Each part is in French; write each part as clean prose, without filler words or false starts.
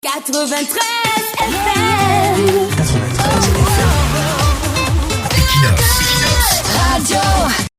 93 FM. Radio.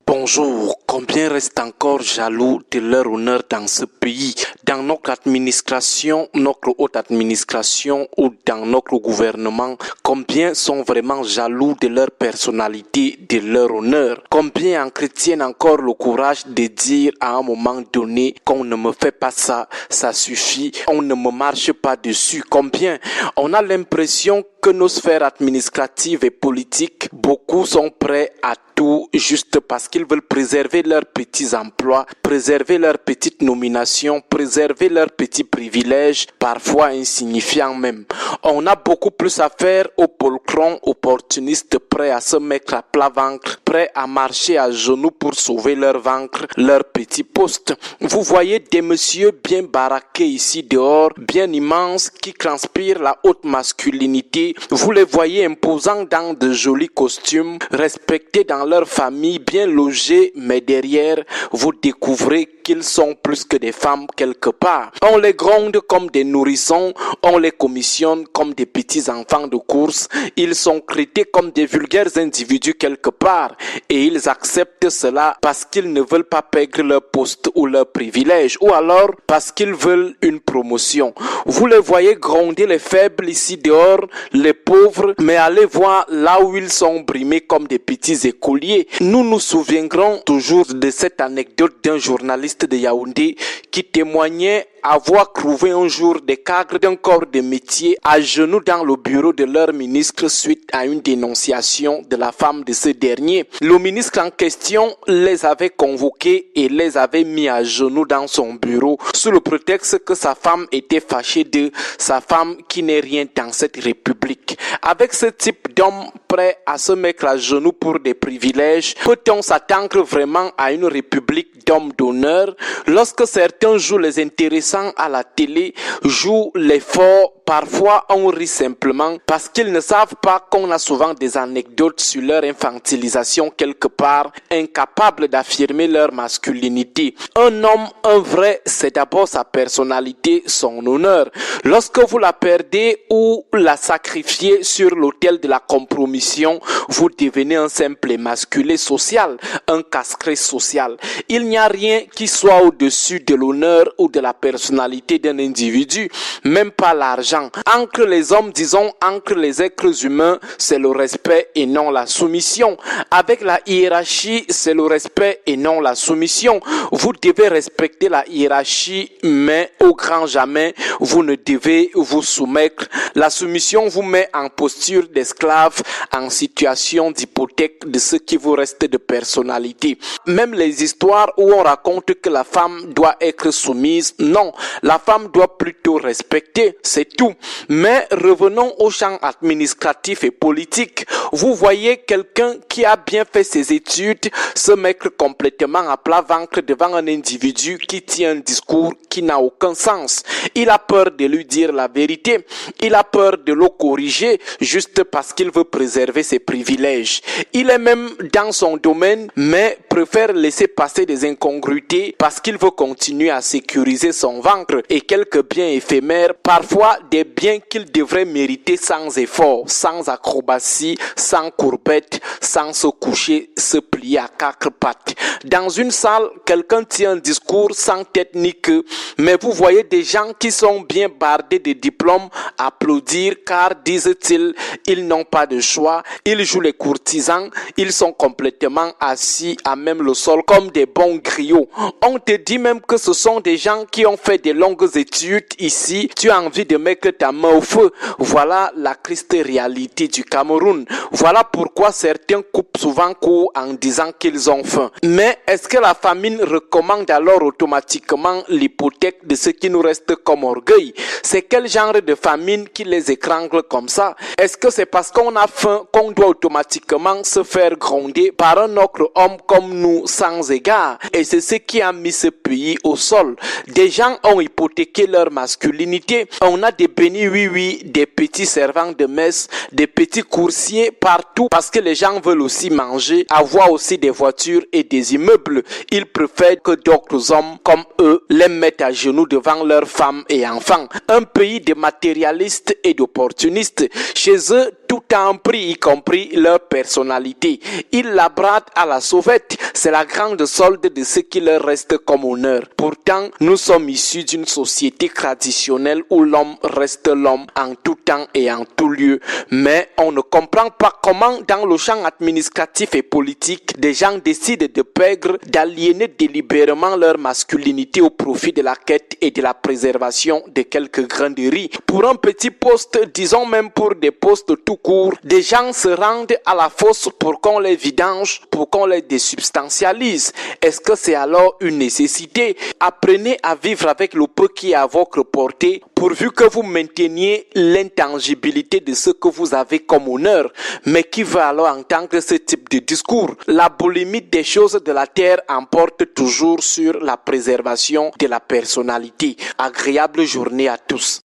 Bonjour, combien reste encore jaloux de leur honneur dans ce pays, dans notre administration, notre haute administration ou dans notre gouvernement? Combien sont vraiment jaloux de leur personnalité, de leur honneur? Combien entretiennent encore le courage de dire à un moment donné qu'on ne me fait pas ça, ça suffit, on ne me marche pas dessus? Combien? On a l'impression que nos sphères administratives et politiques, beaucoup sont prêts à tout juste parce qu'ils veulent préserver leurs petits emplois, préserver leurs petites nominations, préserver leurs petits privilèges, parfois insignifiants même. On a beaucoup plus à faire aux poltrons opportunistes prêts à se mettre à plat ventre, prêts à marcher à genoux pour sauver leur ventre, leur petit poste. Vous voyez des messieurs bien baraqués ici dehors, bien immenses, qui transpirent la haute masculinité. Vous les voyez imposants dans de jolis costumes, respectés dans leur famille, bien logés, mais derrière, vous découvrez qu'ils sont plus que des femmes quelque part. On les gronde comme des nourrissons, on les commissionne comme des petits enfants de course, ils sont traités comme des vulgaires individus quelque part, et ils acceptent cela parce qu'ils ne veulent pas perdre leur poste ou leur privilège, ou alors parce qu'ils veulent une promotion. Vous les voyez gronder les faibles ici dehors, les pauvres, mais allez voir là où ils sont brimés comme des petits écoliers. Nous nous souviendrons toujours de cette anecdote d'un journaliste de Yaoundé qui témoignait avoir trouvé un jour des cadres d'un corps de métier à genoux dans le bureau de leur ministre suite à une dénonciation de la femme de ce dernier. Le ministre en question les avait convoqués et les avait mis à genoux dans son bureau sous le prétexte que sa femme était fâchée de sa femme qui n'est rien dans cette république. Avec ce type d'homme prêt à se mettre à genoux pour des privilèges, peut-on s'attendre vraiment à une république d'hommes d'honneur? Lorsque certains jouent les intéressants à la télé, jouent les forts, parfois on rit simplement parce qu'ils ne savent pas qu'on a souvent des anecdotes sur leur infantilisation quelque part, incapables d'affirmer leur masculinité. Un homme, un vrai, c'est d'abord sa personnalité, son honneur. Lorsque vous la perdez ou la sacrifiez sur l'autel de la compromission, vous devenez un simple émasculé social, un castré social. Il n'y a rien qui soit au-dessus de l'honneur ou de la personnalité d'un individu, même pas l'argent. Entre les hommes, disons, entre les êtres humains, c'est le respect et non la soumission. Avec la hiérarchie, c'est le respect et non la soumission. Vous devez respecter la hiérarchie, mais au grand jamais, vous ne devez vous soumettre. La soumission vous met en posture d'esclave, en situation d'hypothèque de ce qui vous reste de personnalité. Même les histoires où on raconte que la femme doit être soumise, non, la femme doit plutôt respecter, c'est tout. Mais revenons au champ administratif et politique. Vous voyez quelqu'un qui a bien fait ses études se mettre complètement à plat ventre devant un individu qui tient un discours qui n'a aucun sens. Il a peur de lui dire la vérité. Il a peur de le corriger juste parce qu'il veut préserver ses privilèges. Il est même dans son domaine, mais préfère laisser passer des incongruités parce qu'il veut continuer à sécuriser son ventre et quelques biens éphémères, parfois des biens qu'il devrait mériter sans effort, sans acrobatie, sans courbette, sans se coucher, se plier à quatre pattes. Dans une salle, quelqu'un tient un discours sans tête ni queue, mais vous voyez des gens qui sont bien bardés de diplômes applaudir car, disent-ils, ils n'ont pas de choix, ils jouent les courtisans, ils sont complètement assis à même le sol comme des bons griots. On te dit même que ce sont des gens qui ont fait des longues études ici, tu as envie de mettre ta main au feu. Voilà la triste réalité du Cameroun. Voilà pourquoi certains coupent souvent court en disant qu'ils ont faim. Mais est-ce que la famine recommande alors automatiquement l'hypothèque de ce qui nous reste comme orgueil? C'est quel genre de famine qui les étrangle comme ça? Est-ce que c'est parce qu'on a faim qu'on doit automatiquement se faire gronder par un autre homme comme nous sans égard. Et c'est ce qui a mis ce pays au sol. Des gens ont hypothéqué leur masculinité. On a des bénis oui, des petits servants de messe, des petits coursiers partout parce que les gens veulent aussi manger, avoir aussi des voitures et des immeubles. Ils préfèrent que d'autres hommes comme eux les mettent à genoux devant leurs femmes et enfants. Un pays de matérialistes et d'opportunistes. Chez eux, tout a un prix, y compris leur personnalité. Ils la bradent à la sauvette. C'est la grande solde de ce qui leur reste comme honneur. Pourtant, nous sommes issus d'une société traditionnelle où l'homme reste l'homme en tout temps et en tout lieu. Mais on ne comprend pas comment, dans le champ administratif et politique, des gens décident de perdre, d'aliéner délibérément leur masculinité au profit de la quête et de la préservation de quelques grains de riz. Pour un petit poste, disons même pour des postes tout court, des gens se rendent à la fosse pour qu'on les vidange, pour qu'on les désubstantialise. Est-ce que c'est alors une nécessité? Apprenez à vivre avec le peu qui est à votre portée, pourvu que vous mainteniez l'intangibilité de ce que vous avez comme honneur. Mais qui va alors entendre ce type de discours? La boulimie des choses de la terre emporte toujours sur la préservation de la personnalité. Agréable journée à tous.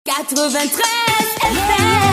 93 FM.